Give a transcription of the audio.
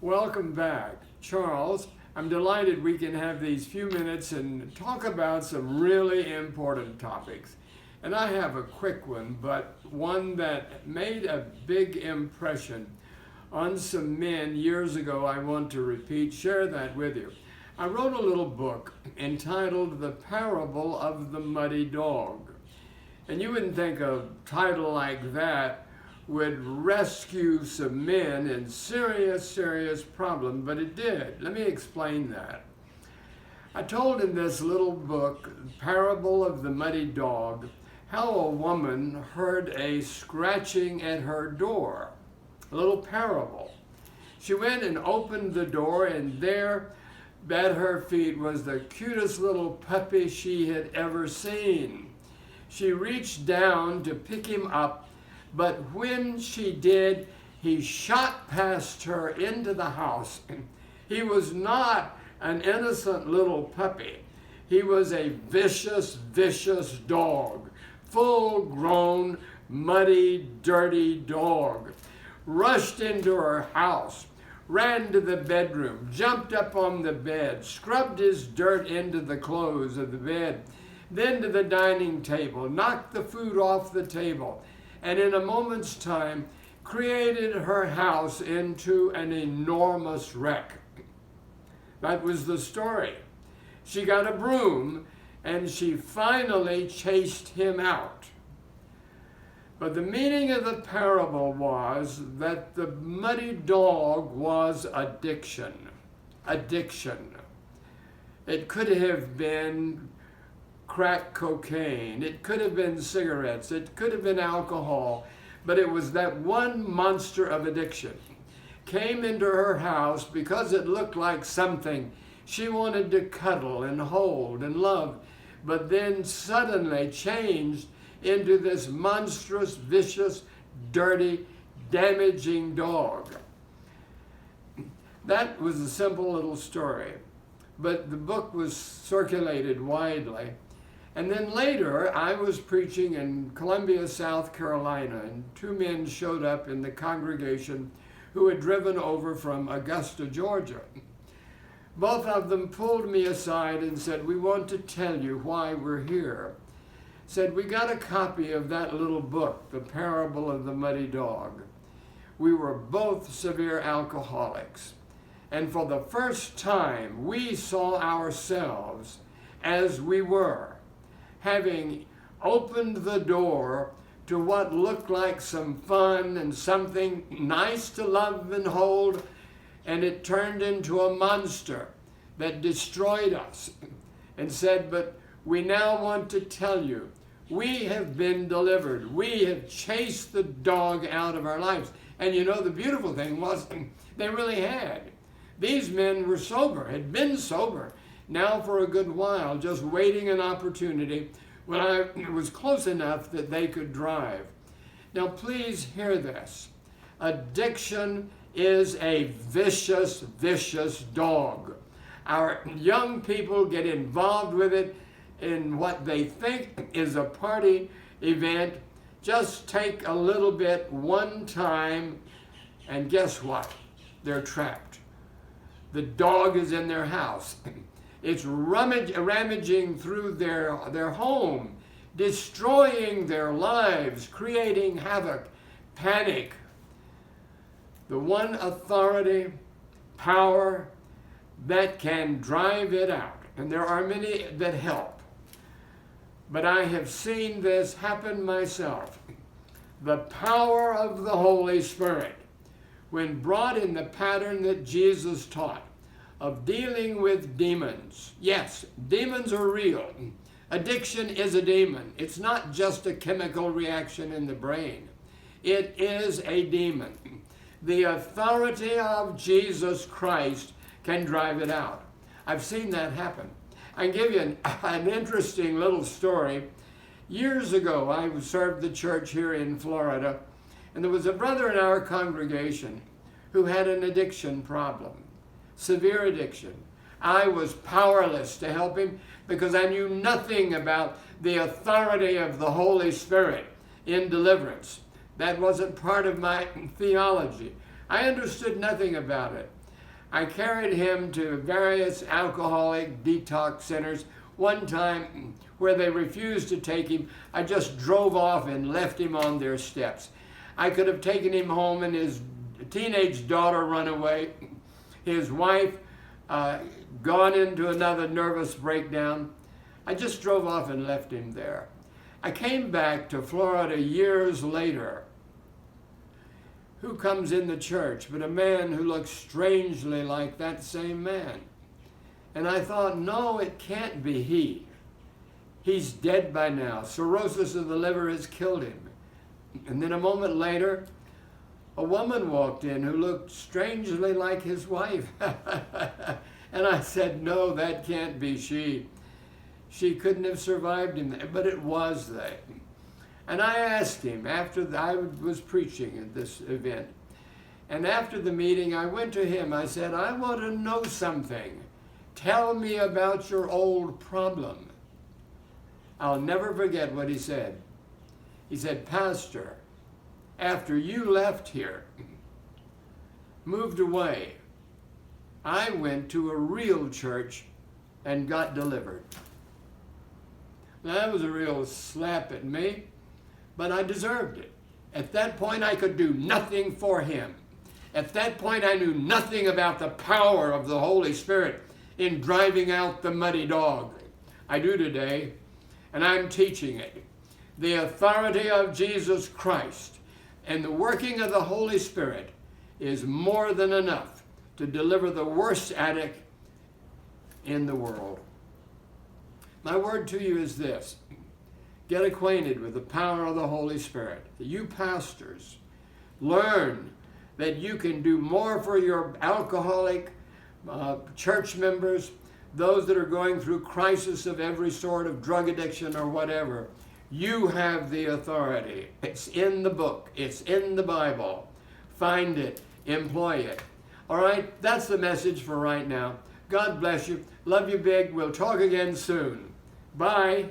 Welcome back. Charles, I'm delighted we can have these few minutes and talk about some really important topics. And I have a quick one, but one that made a big impression on some men years ago. I want to share that with you. I wrote a little book entitled The Parable of the Muddy Dog. And you wouldn't think a title like that would rescue some men in serious problem, but it did. Let me explain that. I told in this little book, Parable of the Muddy Dog, how a woman heard a scratching at her door. A little parable. She went and opened the door, and there at her feet was the cutest little puppy she had ever seen. She reached down to pick him up, but when she did, he shot past her into the house. He was not an innocent little puppy. He was a vicious dog. Full-grown, muddy, dirty dog. Rushed into her house, ran to the bedroom, jumped up on the bed, scrubbed his dirt into the clothes of the bed, then to the dining table, knocked the food off the table, and in a moment's time created her house into an enormous wreck. That was the story. She got a broom and she finally chased him out. But the meaning of the parable was that the muddy dog was addiction. Addiction. It could have been crack cocaine, it could have been cigarettes, it could have been alcohol, but it was that one monster of addiction. Came into her house because it looked like something she wanted to cuddle and hold and love, but then suddenly changed into this monstrous, vicious, dirty, damaging dog. That was a simple little story, but the book was circulated widely. And then later, I was preaching in Columbia, South Carolina, and two men showed up in the congregation who had driven over from Augusta, Georgia. Both of them pulled me aside and said, "We want to tell you why we're here." Said, "We got a copy of that little book, The Parable of the Muddy Dog. We were both severe alcoholics. And for the first time, we saw ourselves as we were, having opened the door to what looked like some fun and something nice to love and hold, and it turned into a monster that destroyed us." And said, "But we now want to tell you, we have been delivered. We have chased the dog out of our lives." And you know, the beautiful thing was they really had. These men were sober, had been sober, now for a good while, just waiting an opportunity when I was close enough that they could drive. Now please hear this. Addiction is a vicious dog. Our young people get involved with it in what they think is a party event. Just take a little bit one time, and guess what? They're trapped. The dog is in their house. It's rummaging through their home, destroying their lives, creating havoc, panic. The one authority, power that can drive it out, and there are many that help, but I have seen this happen myself. The power of the Holy Spirit, when brought in the pattern that Jesus taught, of dealing with demons. Yes, demons are real. Addiction is a demon. It's not just a chemical reaction in the brain. It is a demon. The authority of Jesus Christ can drive it out. I've seen that happen. I can give you an interesting little story. Years ago, I served the church here in Florida, and there was a brother in our congregation who had an addiction problem. Severe addiction. I was powerless to help him because I knew nothing about the authority of the Holy Spirit in deliverance. That wasn't part of my theology. I understood nothing about it. I carried him to various alcoholic detox centers. One time, where they refused to take him, I just drove off and left him on their steps. I could have taken him home and his teenage daughter run away, his wife gone into another nervous breakdown. I just drove off and left him there. I came back to Florida years later. Who comes in the church but a man who looks strangely like that same man? And I thought, no, it can't be he. He's dead by now. Cirrhosis of the liver has killed him. And then a moment later, a woman walked in who looked strangely like his wife. And I said, no, that can't be she. She couldn't have survived him, but it was they. And I asked him after I was preaching at this event. And after the meeting, I went to him. I said, I want to know something. Tell me about your old problem. I'll never forget what he said. He said, Pastor, after you left here, moved away, I went to a real church and got delivered. Now, that was a real slap at me, but I deserved it. At that point, I could do nothing for him. At that point, I knew nothing about the power of the Holy Spirit in driving out the muddy dog. I do today, and I'm teaching it. The authority of Jesus Christ and the working of the Holy Spirit is more than enough to deliver the worst addict in the world. My word to you is this. Get acquainted with the power of the Holy Spirit. You pastors, learn that you can do more for your alcoholic church members, those that are going through crisis of every sort of drug addiction or whatever. You have the authority. It's in the book. It's in the Bible. Find it. Employ it. All right? That's the message for right now. God bless you. Love you big. We'll talk again soon. Bye.